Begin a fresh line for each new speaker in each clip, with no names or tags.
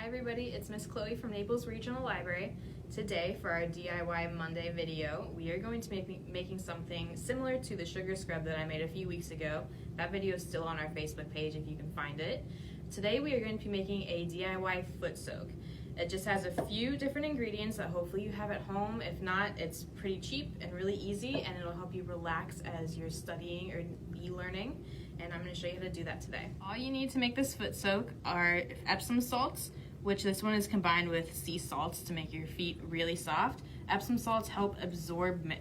Hi everybody, it's Miss Chloe from Naples Regional Library. Today for our DIY Monday video, we are going to be making something similar to the sugar scrub that I made a few weeks ago. That video is still on our Facebook page if you can find it. Today we are going to be making a DIY foot soak. It just has a few different ingredients that hopefully you have at home. If not, it's pretty cheap and really easy, and it'll help you relax as you're studying or e-learning. And I'm going to show you how to do that today. All you need to make this foot soak are Epsom salts, which this one is combined with sea salts to make your feet really soft. Epsom salts help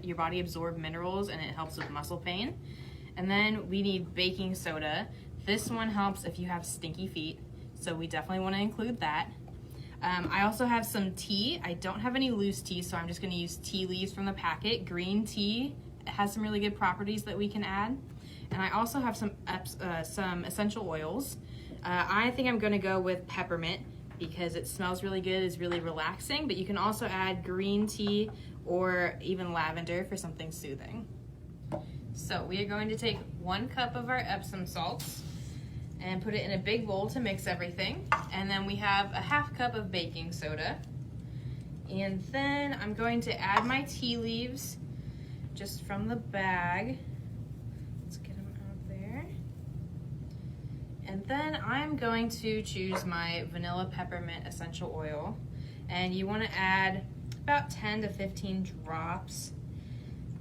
your body absorb minerals, and it helps with muscle pain. And then we need baking soda. This one helps if you have stinky feet, so we definitely want to include that. I also have some tea. I don't have any loose tea, so I'm just going to use tea leaves from the packet. Green tea has some really good properties that we can add. And I also have some essential oils. I think I'm going to go with peppermint because it smells really good, is really relaxing, but you can also add green tea or even lavender for something soothing. So we are going to take 1 cup of our Epsom salts and put it in a big bowl to mix everything. And then we have a 1/2 cup of baking soda. And then I'm going to add my tea leaves just from the bag. Let's get them out there. And then I'm going to choose my vanilla peppermint essential oil. And you want to add about 10 to 15 drops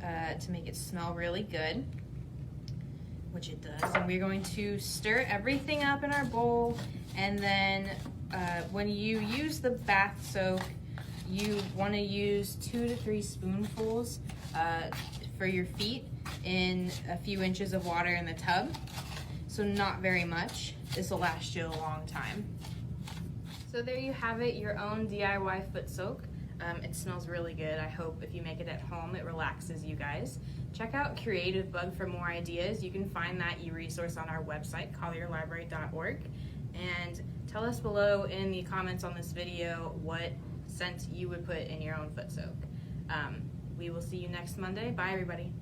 to make it smell really good, which it does. And we're going to stir everything up in our bowl, and then when you use the bath soak, you want to use 2 to 3 spoonfuls for your feet in a few inches of water in the tub. So not very much. This will last you a long time. So there you have it, your own DIY foot soak. It smells really good. I hope if you make it at home, it relaxes you guys. Check out Creative Bug for more ideas. You can find that e-resource on our website, collierlibrary.org. And tell us below in the comments on this video what scent you would put in your own foot soak. We will see you next Monday. Bye, everybody.